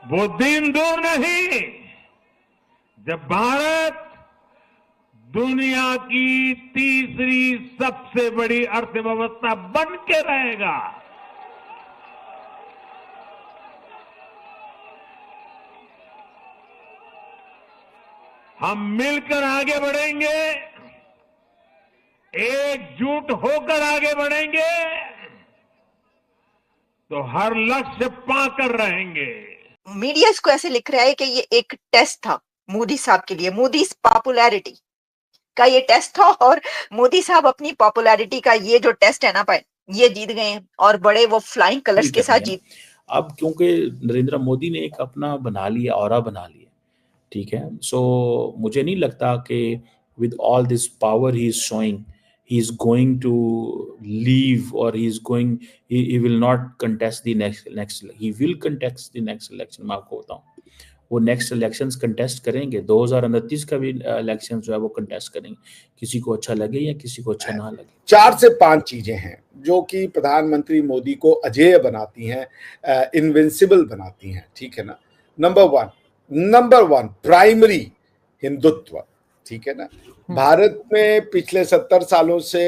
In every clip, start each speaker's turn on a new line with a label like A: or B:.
A: वो दिन दूर नहीं जब भारत दुनिया की तीसरी सबसे बड़ी अर्थव्यवस्था बन के रहेगा। हम मिलकर आगे बढ़ेंगे, एकजुट होकर आगे बढ़ेंगे तो हर लक्ष्य पाकर रहेंगे।
B: मीडिया इसको ऐसे लिख रहा है कि ये एक टेस्ट था मोदी साहब के लिए, मोदी पॉपुलैरिटी का ये टेस्ट था, और मोदी साहब अपनी पॉपुलैरिटी का ये जो टेस्ट है ना पाए, ये जीत गए हैं और बड़े वो फ्लाइंग कलर्स के साथ जीत।
C: अब क्योंकि नरेंद्र मोदी ने एक अपना बना लिया, ऑरा बना लिया, ठीक है। सो मुझे नहीं लगता कि with all this power he is showing he is going to leave, or he will not contest the next he will contest the next election। मैं आपको बताऊं, वो नेक्स्ट इलेक्शंस कंटेस्ट करेंगे, 2029 का भी इलेक्शन जो है वो कंटेस्ट करेंगे, किसी को अच्छा लगे या किसी को अच्छा ना लगे।
D: 4 से 5 चीजें हैं जो कि प्रधानमंत्री मोदी को अजेय बनाती हैं, इनविंसिबल बनाती हैं, ठीक है ना। नंबर वन प्राइमरी हिंदुत्व, ठीक है ना। भारत में पिछले 70 सालों से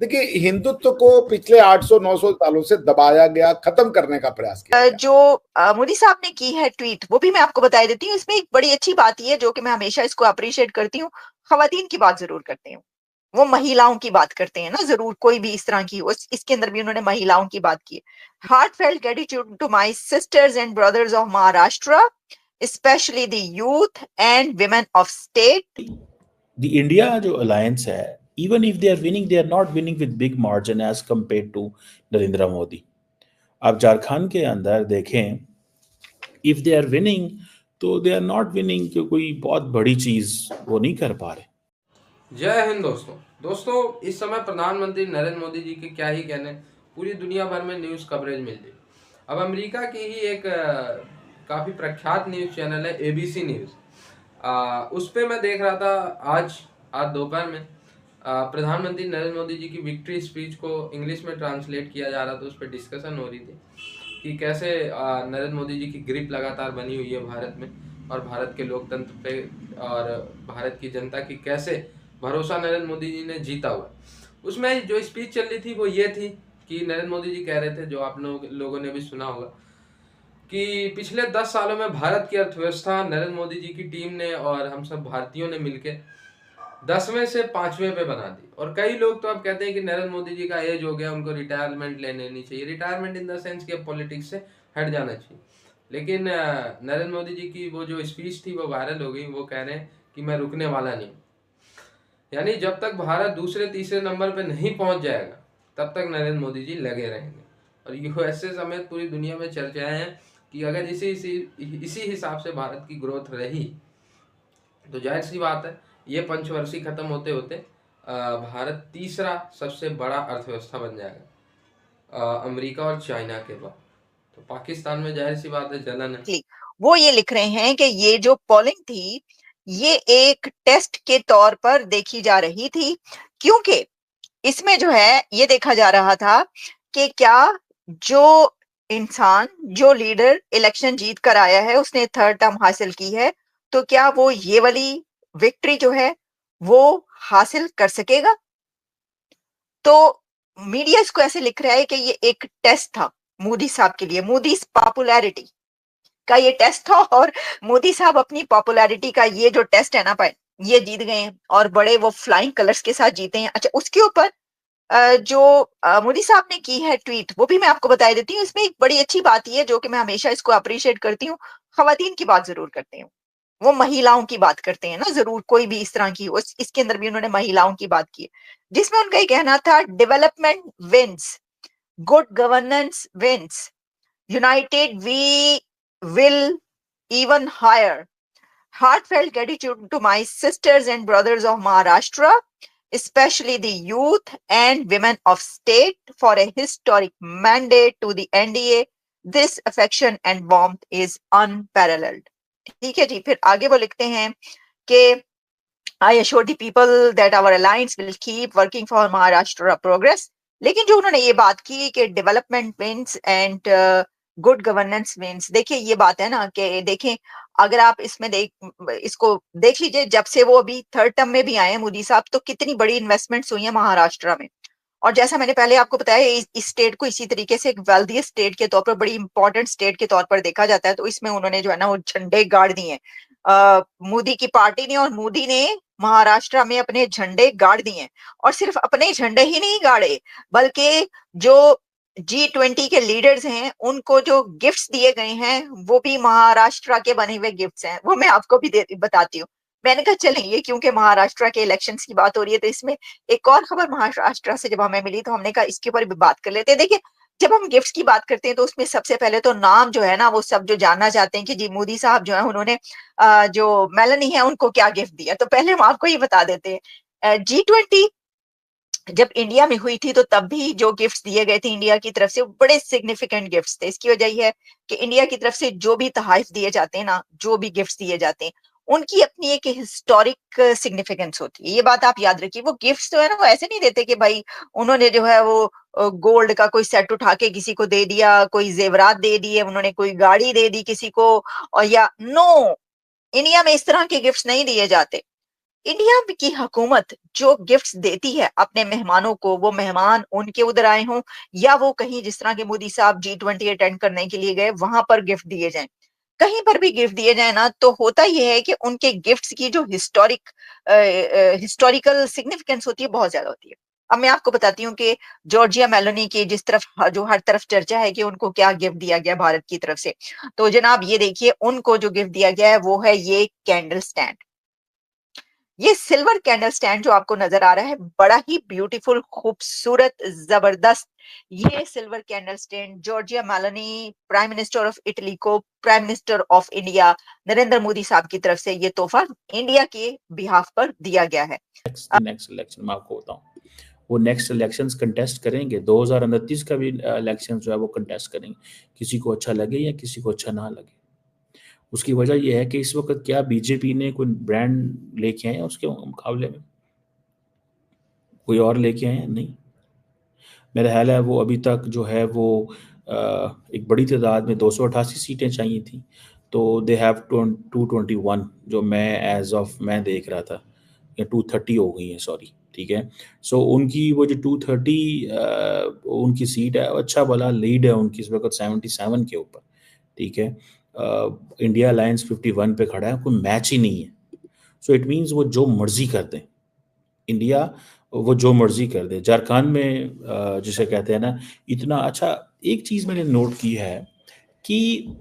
D: देखिए हिंदुत्व को पिछले 800-900 सालों से दबाया गया, खत्म करने का प्रयास किया गया।
B: जो मोदी साहब ने की है ट्वीट, वो भी मैं आपको बता देती हूँ। इसमें एक बड़ी अच्छी बात ये है, जो कि मैं हमेशा इसको अप्रिशिएट करती हूँ, खवातीन की बात जरूर करते हूँ, वो महिलाओं की बात करते हैं ना, जरूर कोई भी इस तरह की हो, इसके अंदर भी उन्होंने महिलाओं की बात की। Heartfelt gratitude to my sisters and brothers of Maharashtra, specially the youth and women of state.
C: The India जो alliance है, even if they are winning, they are not winning with big margin as compared to Narendra Modi. आप झारखंड के अंदर देखें, if they are winning तो they are not winning कि कोई बहुत बड़ी चीज वो नहीं कर पा रहे।
E: जय हिंद दोस्तों, इस समय प्रधानमंत्री नरेंद्र मोदी जी के क्या ही कहने, पूरी दुनिया भर में न्यूज़ कवरेज मिल रही। अब अमेरिका की ही एक काफ़ी प्रख्यात न्यूज़ चैनल है ABC न्यूज़, उस पर मैं देख रहा था आज दोपहर में प्रधानमंत्री नरेंद्र मोदी जी की विक्ट्री स्पीच को इंग्लिश में ट्रांसलेट किया जा रहा था। उस पर डिस्कशन हो रही थी कि कैसे नरेंद्र मोदी जी की ग्रिप लगातार बनी हुई है भारत में, और भारत के लोकतंत्र पे और भारत की जनता की कैसे भरोसा नरेंद्र मोदी जी ने जीता हुआ। उसमें जो स्पीच चल रही थी वो ये थी कि नरेंद्र मोदी जी कह रहे थे, जो आप लोगों ने भी सुना होगा, कि पिछले 10 सालों में भारत की अर्थव्यवस्था नरेंद्र मोदी जी की टीम ने और हम सब भारतीयों ने मिलकर 10वें से 5वें पे बना दी। और कई लोग तो अब कहते हैं कि नरेंद्र मोदी जी का एज हो गया, उनको रिटायरमेंट ले लेनी चाहिए। रिटायरमेंट इन द सेंस कि पॉलिटिक्स से हट जाना चाहिए। लेकिन नरेंद्र मोदी जी की वो जो स्पीच थी वो वायरल हो गई। वो कह रहे हैं कि मैं रुकने वाला नहीं, यानी जब तक भारत दूसरे तीसरे नंबर पे नहीं पहुंच जाएगा तब तक नरेंद्र मोदी जी लगे रहेंगे। और यूएसए समेत पूरी दुनिया में चर्चाएं हैं कि अगर इसी हिसाब से भारत की ग्रोथ रही तो जाहिर सी बात है ये पंचवर्षीय खत्म होते होते भारत तीसरा सबसे बड़ा अर्थव्यवस्था बन जाएगा अमेरिका और चाइना के बाद। तो पाकिस्तान में जाहिर सी बात है जलन है।
B: वो ये लिख रहे हैं कि ये जो पोलिंग थी ये एक टेस्ट के तौर पर देखी जा रही थी, क्योंकि इसमें जो है ये देखा जा रहा था कि क्या जो इंसान, जो लीडर इलेक्शन जीत कर आया है, उसने 3rd टर्म हासिल की है, तो क्या वो ये वाली विक्ट्री जो है वो हासिल कर सकेगा। तो मीडिया इसको ऐसे लिख रहा है कि ये एक टेस्ट था मोदी साहब के लिए, मोदी पॉपुलैरिटी का ये टेस्ट था, और मोदी साहब अपनी पॉपुलैरिटी का ये जो टेस्ट है ना पाए, ये जीत गए हैं और बड़े वो फ्लाइंग कलर्स के साथ जीते हैं। अच्छा, उसके ऊपर जो मोदी साहब ने की है ट्वीट, वो भी मैं आपको बता देती हूँ। इसमें एक बड़ी अच्छी बात ये है, जो कि मैं हमेशा इसको अप्रिशिएट करती हूँ, खवातीन की बात जरूर करते हूँ, वो महिलाओं की बात करते हैं ना, जरूर कोई भी इस तरह की हो, इसके अंदर भी उन्होंने महिलाओं की बात की, जिसमें उनका ये कहना था, development wins, good governance wins, united we will even higher. Heartfelt gratitude to my sisters and brothers of Maharashtra, especially the youth and women of state, for a historic mandate to the NDA. This affection and warmth is unparalleled. ठीक है जी। फिर आगे वो लिखते हैं कि I assure the people that our alliance will keep working for Maharashtra progress. लेकिन जो उन्होंने ये बात की कि development wins and good governance means, देखिए ये बात है ना कि देखें, अगर आप इसमें इसको देख लीजिए, जब से वो अभी थर्ड टर्म में भी आए हैं मोदी साहब, तो कितनी बड़ी इन्वेस्टमेंट्स हुई है महाराष्ट्र में। और जैसा मैंने पहले आपको बताया, इस स्टेट को इसी तरीके से एक वेल्दी स्टेट के तौर पर, बड़ी इंपॉर्टेंट स्टेट के तौर पर देखा जाता है। तो इसमें उन्होंने जो है ना वो झंडे गाड़ दिए मोदी की पार्टी ने, और मोदी ने महाराष्ट्र में अपने झंडे गाड़ दिए। और सिर्फ अपने झंडे ही नहीं गाड़े, बल्कि जो G20 के लीडर्स हैं उनको जो गिफ्ट्स दिए गए हैं वो भी महाराष्ट्र के बने हुए गिफ्ट्स हैं। वो मैं आपको भी बताती हूँ। मैंने कहा चलें, ये क्योंकि महाराष्ट्र के इलेक्शंस की बात हो रही है, तो इसमें एक और खबर महाराष्ट्र से जब हमें मिली तो हमने कहा इसके ऊपर भी बात कर लेते हैं। देखिए, जब हम गिफ्ट्स की बात करते हैं तो उसमें सबसे पहले तो नाम जो है ना, वो सब जो जानना चाहते हैं कि जी मोदी साहब जो है उन्होंने जो मेलानी है उनको क्या गिफ्ट दिया, तो पहले हम आपको ये बता देते हैं। G20 जब इंडिया में हुई थी तो तब भी जो गिफ्ट्स दिए गए थे इंडिया की तरफ से, बड़े सिग्निफिकेंट गिफ्ट्स थे। इसकी वजह यह है कि इंडिया की तरफ से जो भी तोहफे दिए जाते हैं ना, जो भी गिफ्ट्स दिए जाते हैं, उनकी अपनी एक हिस्टोरिक सिग्निफिकेंस होती है। ये बात आप याद रखिए। वो गिफ्ट्स जो है ना, वो ऐसे नहीं देते कि भाई उन्होंने जो है वो गोल्ड का कोई सेट उठा के किसी को दे दिया, कोई जेवरात दे दिए, उन्होंने कोई गाड़ी दे दी किसी को, और या नो, इंडिया में इस तरह के गिफ्ट्स नहीं दिए जाते। इंडिया की हुकूमत जो गिफ्ट्स देती है अपने मेहमानों को, वो मेहमान उनके उधर आए हों या वो कहीं, जिस तरह के मोदी साहब G20 अटेंड करने के लिए गए, वहां पर गिफ्ट दिए जाएं, कहीं पर भी गिफ्ट दिए जाए ना, तो होता यह है कि उनके गिफ्ट्स की जो हिस्टोरिकल सिग्निफिकेंस होती है, बहुत ज्यादा होती है। अब मैं आपको बताती हूँ कि जॉर्जिया मेलोनी की जिस तरफ, जो हर तरफ चर्चा है कि उनको क्या गिफ्ट दिया गया भारत की तरफ से, तो जनाब ये देखिए, उनको जो गिफ्ट दिया गया है वो है ये कैंडल स्टैंड। ये सिल्वर कैंडल स्टैंड जो आपको नजर आ रहा है, बड़ा ही ब्यूटीफुल, खूबसूरत, जबरदस्त। ये silver candle stand Giorgia Meloni, prime minister of Italy को prime minister of India Narendra Modi साहब की तरफ से ये तोहफा इंडिया के बिहाफ पर दिया गया है।
C: नेक्स्ट इलेक्शन मैं आपको बताऊं, वो नेक्स्ट इलेक्शंस कंटेस्ट करेंगे, 2029 का भी इलेक्शन जो है वो कंटेस्ट करेंगे, किसी को अच्छा लगे या किसी को अच्छा ना लगे। उसकी वजह यह है कि इस वक्त क्या बीजेपी ने कोई ब्रांड लेके आए हैं उसके मुकाबले में, कोई और लेके आए हैं? नहीं। मेरा ख्याल है वो अभी तक जो है वो एक बड़ी तादाद में 288 सीटें चाहिए थी, तो दे हैव 221, जो मैं एज ऑफ मैं देख रहा था, या 230 हो गई है, सॉरी, ठीक है। सो उनकी वो जो 230 उनकी सीट है, अच्छा भला लीड है उनकी इस वक्त 77 के ऊपर, ठीक है। इंडिया अलायंस 51 पे खड़ा है, कोई मैच ही नहीं है। सो इट मीन्स वो जो मर्जी कर दें, इंडिया वो जो मर्जी कर दे। झारखंड में जिसे कहते हैं ना, इतना अच्छा, एक चीज मैंने नोट की है कि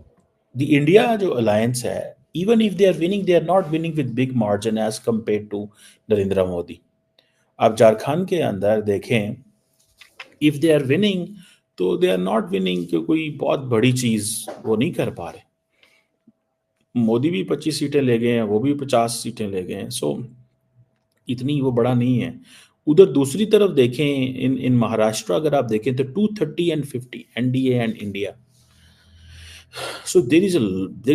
C: द इंडिया जो अलायंस है, even if they are winning, they are not winning with big margin as compare to Narendra Modi. आप झारखंड के अंदर देखें, इफ दे आर विनिंग तो दे आर नॉट विनिंग कि कोई बहुत बड़ी चीज वो नहीं कर पा रहे। मोदी भी 25 सीटें ले गए हैं, वो भी 50 सीटें ले गए हैं, सो इतनी वो बड़ा नहीं है। उधर दूसरी तरफ देखें, इन महाराष्ट्र अगर आप देखें तो 230 and 50 NDA and India, so there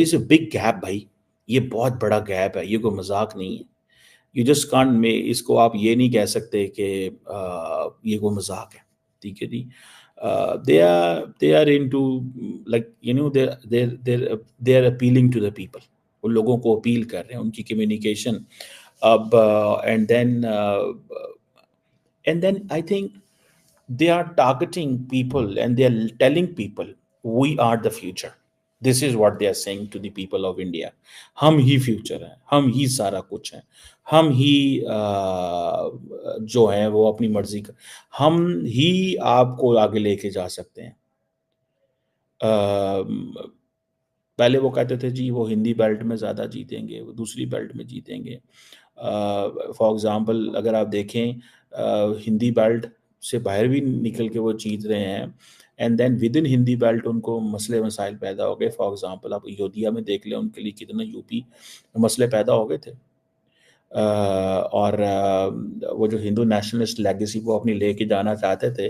C: is a big gap भाई। ये बहुत बड़ा गैप है, ये कोई मजाक नहीं है। यू जस्ट कांट में इसको आप ये नहीं कह सकते कि ये कोई मजाक है, ठीक है जी। they are into, like you know, they are appealing to the people, उन लोगों को अपील कर रहे हैं, उनकी कम्युनिकेशन अब and then I think they are targeting people and they are telling people we are the future. This is what they are saying to the people of India. हम ही future हैं, हम ही सारा कुछ हैं, हम ही जो हैं वो अपनी मर्जी का, हम ही आपको आगे लेके जा सकते हैं। पहले वो कहते थे जी वो हिंदी बेल्ट में ज़्यादा जीतेंगे, वो दूसरी बेल्ट में जीतेंगे। फॉर एग्जांपल अगर आप देखें, हिंदी बेल्ट से बाहर भी निकल के वो जीत रहे हैं, and then within Hindi belt उनको मसले मसाइल पैदा हो गए। फॉर एग्जांपल आप अयोध्या में देख लें, उनके लिए कितने यूपी मसले पैदा हो गए थे। और वो जो हिंदू नेशनलिस्ट लेगेसी वो अपनी लेके जाना चाहते थे,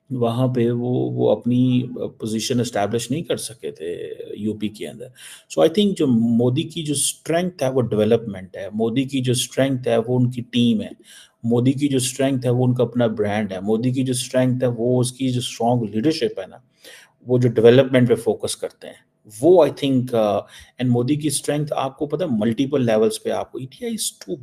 C: वहाँ पे वो अपनी पोजीशन एस्टैब्लिश नहीं कर सके थे यूपी के अंदर। सो आई थिंक जो मोदी की जो स्ट्रेंथ है वो डेवलपमेंट है, मोदी की जो स्ट्रेंथ है वो उनकी टीम है, मोदी की जो स्ट्रेंथ है वो उनका अपना ब्रांड है, मोदी की जो स्ट्रेंथ है वो उसकी जो स्ट्रॉन्ग लीडरशिप है ना, वो जो डेवलपमेंट पे फोकस करते हैं, वो आई थिंक एंड मोदी की स्ट्रेंथ आपको पता है मल्टीपल लेवल्स पे, आपको इंडिया इज टू